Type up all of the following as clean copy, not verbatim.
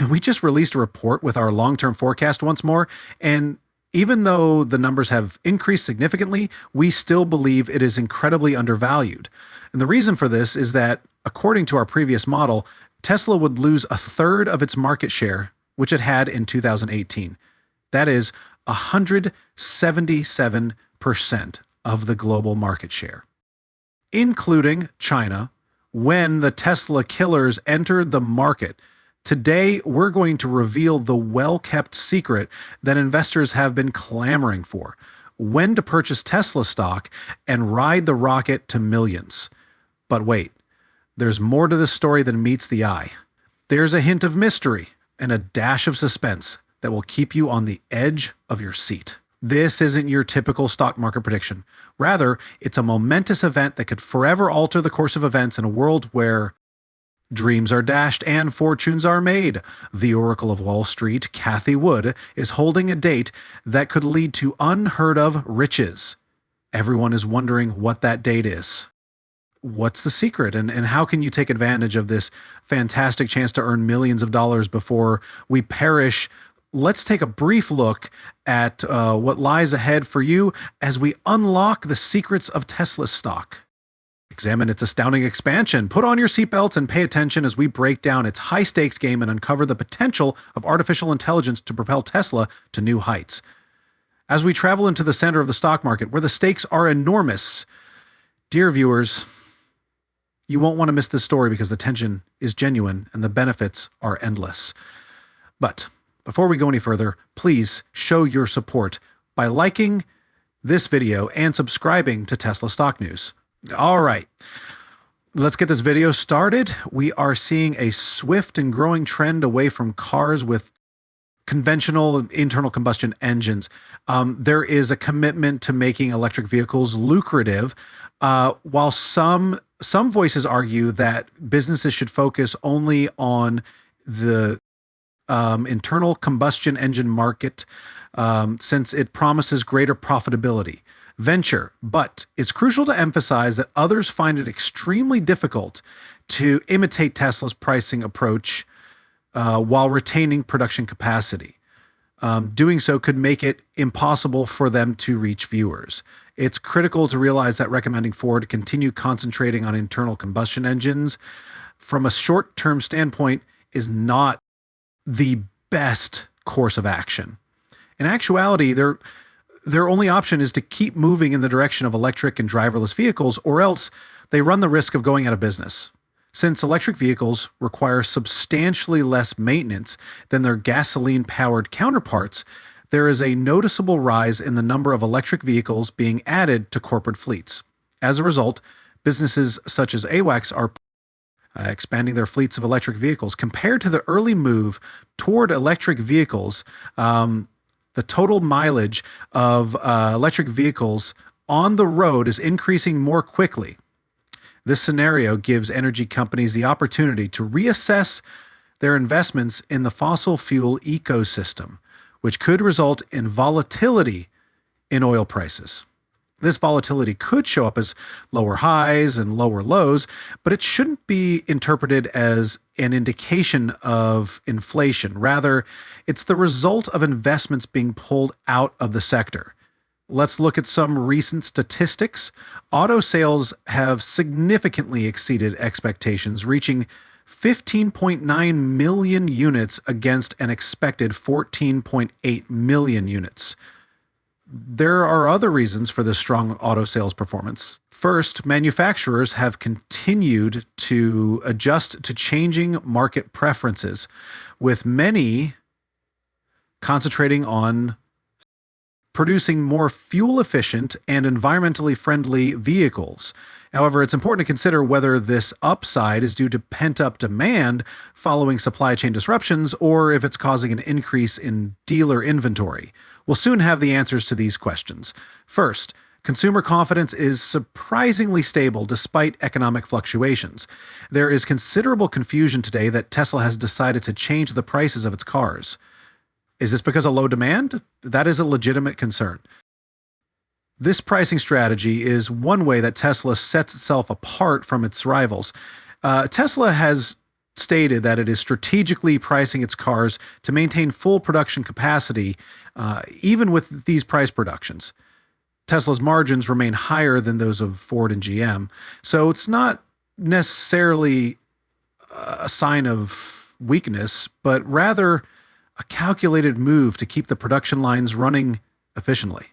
We just released a report with our long-term forecast once more, and even though the numbers have increased significantly, we still believe it is incredibly undervalued. And the reason for this is that, according to our previous model, Tesla would lose a third of its market share, which it had in 2018. That is 177% of the global market share, including China, when the Tesla killers entered the market. Today, we're going to reveal the well-kept secret that investors have been clamoring for: when to purchase Tesla stock and ride the rocket to millions. But wait, there's more to this story than meets the eye. There's a hint of mystery and a dash of suspense that will keep you on the edge of your seat. This isn't your typical stock market prediction. Rather, it's a momentous event that could forever alter the course of events in a world where dreams are dashed and fortunes are made. The Oracle of Wall Street, Cathie Wood, is holding a date that could lead to unheard of riches. Everyone is wondering what that date is. What's the secret, and how can you take advantage of this fantastic chance to earn millions of dollars before we perish? Let's take a brief look at what lies ahead for you as we unlock the secrets of Tesla stock. Examine its astounding expansion. Put on your seatbelts and pay attention as we break down its high-stakes game and uncover the potential of artificial intelligence to propel Tesla to new heights. As we travel into the center of the stock market, where the stakes are enormous, dear viewers, you won't want to miss this story because the tension is genuine and the benefits are endless. But before we go any further, please show your support by liking this video and subscribing to Tesla Stock News. All right, let's get this video started. We are seeing a swift and growing trend away from cars with conventional internal combustion engines. There is a commitment to making electric vehicles lucrative, while some voices argue that businesses should focus only on the internal combustion engine market, since it promises greater profitability. But it's crucial to emphasize that others find it extremely difficult to imitate Tesla's pricing approach while retaining production capacity. Doing so could make it impossible for them to reach viewers. It's critical to realize that recommending Ford to continue concentrating on internal combustion engines from a short-term standpoint is not the best course of action. In actuality, their only option is to keep moving in the direction of electric and driverless vehicles, or else they run the risk of going out of business. Since electric vehicles require substantially less maintenance than their gasoline-powered counterparts, there is a noticeable rise in the number of electric vehicles being added to corporate fleets. As a result, businesses such as AWACS are expanding their fleets of electric vehicles. Compared to the early move toward electric vehicles, the total mileage of electric vehicles on the road is increasing more quickly. This scenario gives energy companies the opportunity to reassess their investments in the fossil fuel ecosystem, which could result in volatility in oil prices. This volatility could show up as lower highs and lower lows, but it shouldn't be interpreted as an indication of inflation. Rather, it's the result of investments being pulled out of the sector. Let's look at some recent statistics. Auto sales have significantly exceeded expectations, reaching 15.9 million units against an expected 14.8 million units. There are other reasons for this strong auto sales performance. First, manufacturers have continued to adjust to changing market preferences, with many concentrating on producing more fuel-efficient and environmentally friendly vehicles. However, it's important to consider whether this upside is due to pent-up demand following supply chain disruptions, or if it's causing an increase in dealer inventory. We'll soon have the answers to these questions. First, consumer confidence is surprisingly stable despite economic fluctuations. There is considerable confusion today that Tesla has decided to change the prices of its cars. Is this because of low demand? That is a legitimate concern. This pricing strategy is one way that Tesla sets itself apart from its rivals. Tesla has stated that it is strategically pricing its cars to maintain full production capacity, even with these price reductions. Tesla's margins remain higher than those of Ford and GM, so it's not necessarily a sign of weakness, but rather a calculated move to keep the production lines running efficiently.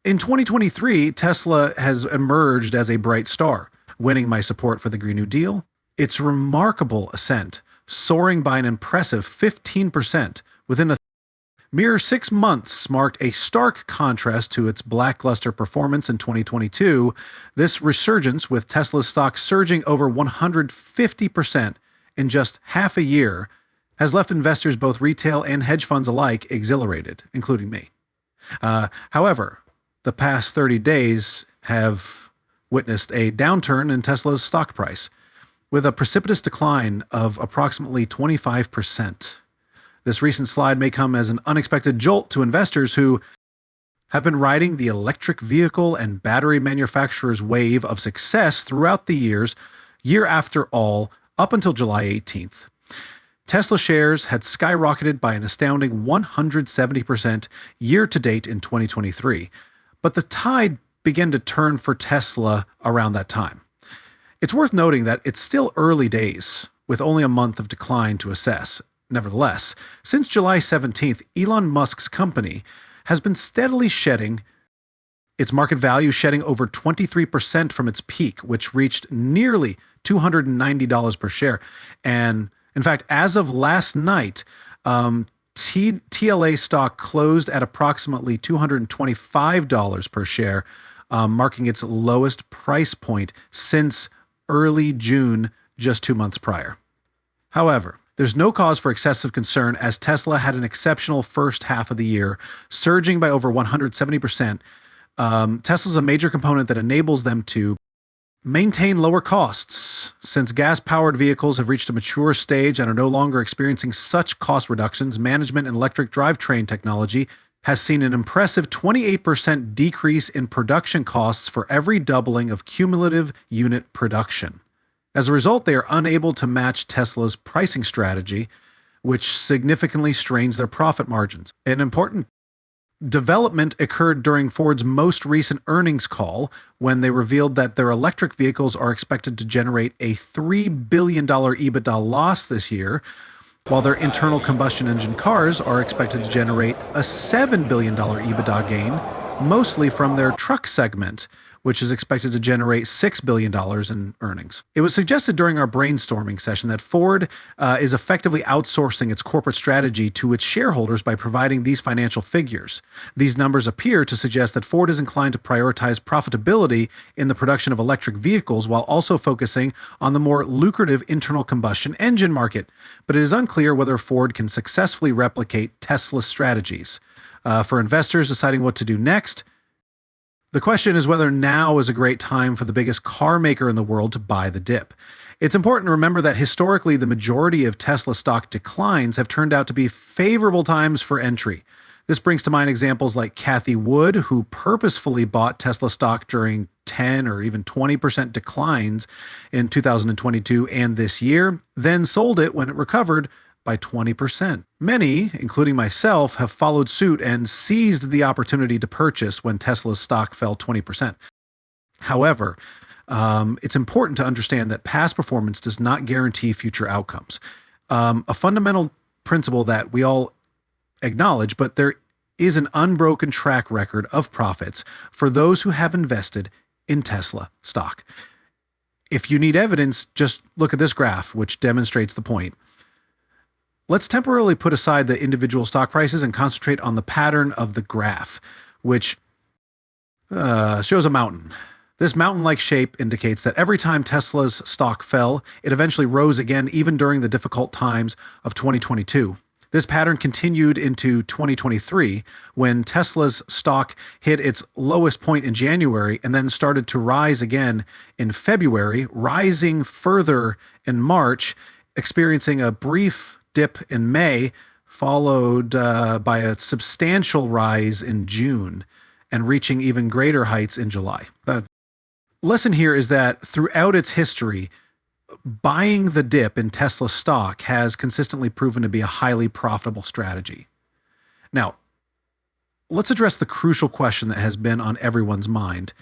In 2023, Tesla has emerged as a bright star, winning my support for the Green New Deal. Its remarkable ascent, soaring by an impressive 15% within a mere 6 months, marked a stark contrast to its lackluster performance in 2022. This resurgence, with Tesla's stock surging over 150% in just half a year, has left investors, both retail and hedge funds alike, exhilarated, including me. However, the past 30 days have witnessed a downturn in Tesla's stock price, with a precipitous decline of approximately 25%. This recent slide may come as an unexpected jolt to investors who have been riding the electric vehicle and battery manufacturers' wave of success throughout the years, year after all, up until July 18th. Tesla shares had skyrocketed by an astounding 170% year-to-date in 2023, but the tide began to turn for Tesla around that time. It's worth noting that it's still early days, with only a month of decline to assess. Nevertheless, since July 17th, Elon Musk's company has been steadily shedding its market value, shedding over 23% from its peak, which reached nearly $290 per share. And in fact, as of last night, TLA stock closed at approximately $225 per share, marking its lowest price point since early June, just 2 months prior. However, there's no cause for excessive concern, as Tesla had an exceptional first half of the year, surging by over 170%. Tesla's a major component that enables them to maintain lower costs, since gas-powered vehicles have reached a mature stage and are no longer experiencing such cost reductions. Management and electric drivetrain technology has seen an impressive 28% decrease in production costs for every doubling of cumulative unit production. As a result, they are unable to match Tesla's pricing strategy, which significantly strains their profit margins. An important development occurred during Ford's most recent earnings call, when they revealed that their electric vehicles are expected to generate a $3 billion EBITDA loss this year, while their internal combustion engine cars are expected to generate a $7 billion EBITDA gain, mostly from their truck segment, which is expected to generate $6 billion in earnings. It was suggested during our brainstorming session that Ford is effectively outsourcing its corporate strategy to its shareholders by providing these financial figures. These numbers appear to suggest that Ford is inclined to prioritize profitability in the production of electric vehicles while also focusing on the more lucrative internal combustion engine market. But it is unclear whether Ford can successfully replicate Tesla's strategies. For investors deciding what to do next, the question is whether now is a great time for the biggest car maker in the world to buy the dip. It's important to remember that historically, the majority of Tesla stock declines have turned out to be favorable times for entry. This brings to mind examples like Cathie Wood, who purposefully bought Tesla stock during 10 or even 20% declines in 2022 and this year, then sold it when it recovered by 20%. Many, including myself, have followed suit and seized the opportunity to purchase when Tesla's stock fell 20%. However, it's important to understand that past performance does not guarantee future outcomes. A fundamental principle that we all acknowledge, but there is an unbroken track record of profits for those who have invested in Tesla stock. If you need evidence, just look at this graph, which demonstrates the point. Let's temporarily put aside the individual stock prices and concentrate on the pattern of the graph, which shows a mountain. This mountain-like shape indicates that every time Tesla's stock fell, it eventually rose again, even during the difficult times of 2022. This pattern continued into 2023, when Tesla's stock hit its lowest point in January and then started to rise again in February, rising further in March, experiencing a brief dip in May, followed by a substantial rise in June, and reaching even greater heights in July. The lesson here is that throughout its history, buying the dip in Tesla stock has consistently proven to be a highly profitable strategy. Now, let's address the crucial question that has been on everyone's mind.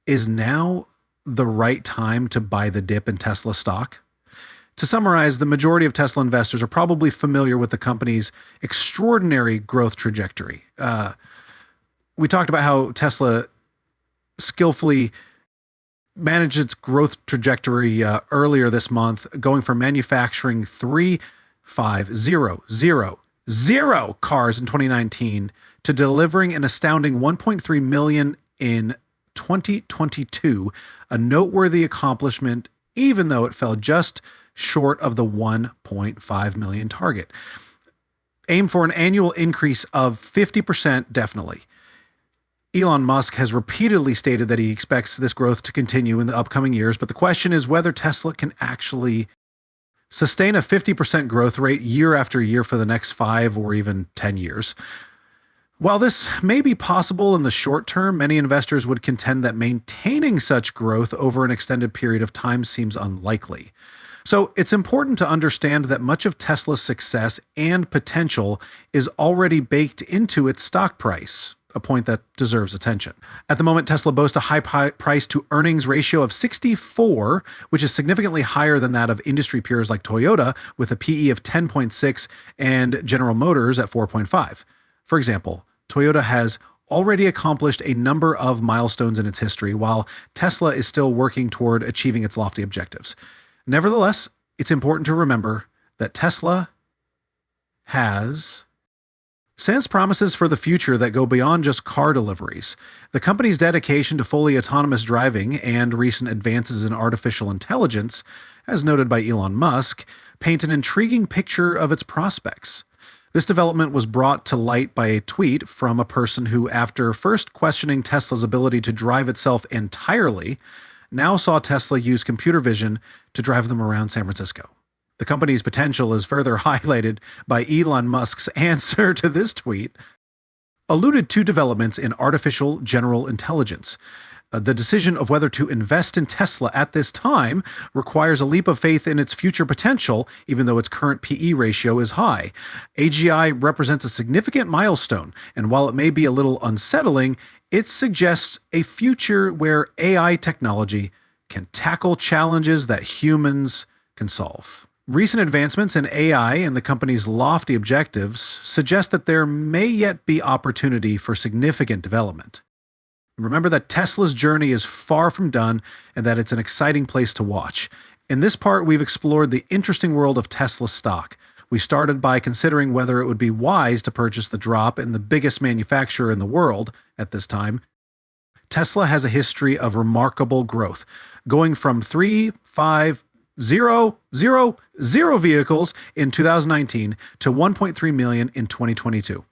Is now the right time to buy the dip in Tesla stock? To summarize, the majority of Tesla investors are probably familiar with the company's extraordinary growth trajectory. We talked about how Tesla skillfully managed its growth trajectory earlier this month, going from manufacturing 3,500 cars in 2019 to delivering an astounding 1.3 million in 2022, a noteworthy accomplishment, even though it fell just short of the 1.5 million target. Aim for an annual increase of 50%, definitely. Elon Musk has repeatedly stated that he expects this growth to continue in the upcoming years, but the question is whether Tesla can actually sustain a 50% growth rate year after year for the next 5 or even 10 years. While this may be possible in the short term, many investors would contend that maintaining such growth over an extended period of time seems unlikely. So it's important to understand that much of Tesla's success and potential is already baked into its stock price, a point that deserves attention. At the moment, Tesla boasts a high price to earnings ratio of 64, which is significantly higher than that of industry peers like Toyota, with a PE of 10.6 and General Motors at 4.5. For example, Toyota has already accomplished a number of milestones in its history, while Tesla is still working toward achieving its lofty objectives. Nevertheless, it's important to remember that Tesla has sans promises for the future that go beyond just car deliveries. The company's dedication to fully autonomous driving and recent advances in artificial intelligence, as noted by Elon Musk, paint an intriguing picture of its prospects. This development was brought to light by a tweet from a person who, after first questioning Tesla's ability to drive itself entirely, now saw Tesla use computer vision to drive them around San Francisco. The company's potential is further highlighted by Elon Musk's answer to this tweet, alluded to developments in artificial general intelligence. The decision of whether to invest in Tesla at this time requires a leap of faith in its future potential, even though its current PE ratio is high. AGI represents a significant milestone, and while it may be a little unsettling, it suggests a future where AI technology can tackle challenges that humans can solve. Recent advancements in AI and the company's lofty objectives suggest that there may yet be opportunity for significant development. Remember that Tesla's journey is far from done and that it's an exciting place to watch. In this part, we've explored the interesting world of Tesla stock. We started by considering whether it would be wise to purchase the drop in the biggest manufacturer in the world at this time. Tesla has a history of remarkable growth, going from 3,500 vehicles in 2019 to 1.3 million in 2022,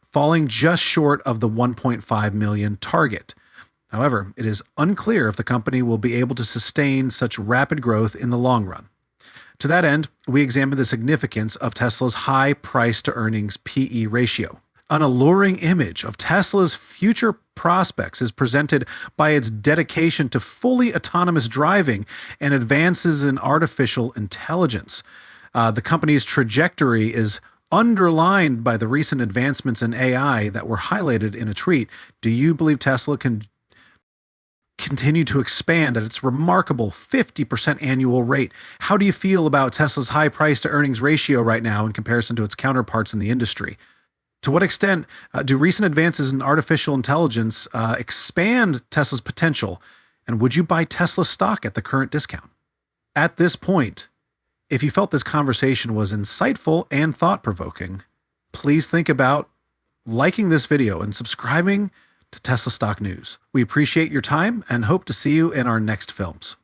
falling just short of the 1.5 million target. However, it is unclear if the company will be able to sustain such rapid growth in the long run. To that end, we examined the significance of Tesla's high price-to-earnings PE ratio. An alluring image of Tesla's future prospects is presented by its dedication to fully autonomous driving and advances in artificial intelligence. The company's trajectory is underlined by the recent advancements in AI that were highlighted in a tweet. Do you believe Tesla can continue to expand at its remarkable 50% annual rate? How do you feel about Tesla's high price to earnings ratio right now in comparison to its counterparts in the industry? To what extent do recent advances in artificial intelligence expand Tesla's potential? And would you buy Tesla stock at the current discount? At this point, if you felt this conversation was insightful and thought-provoking, please think about liking this video and subscribing to Tesla Stock News. We appreciate your time and hope to see you in our next films.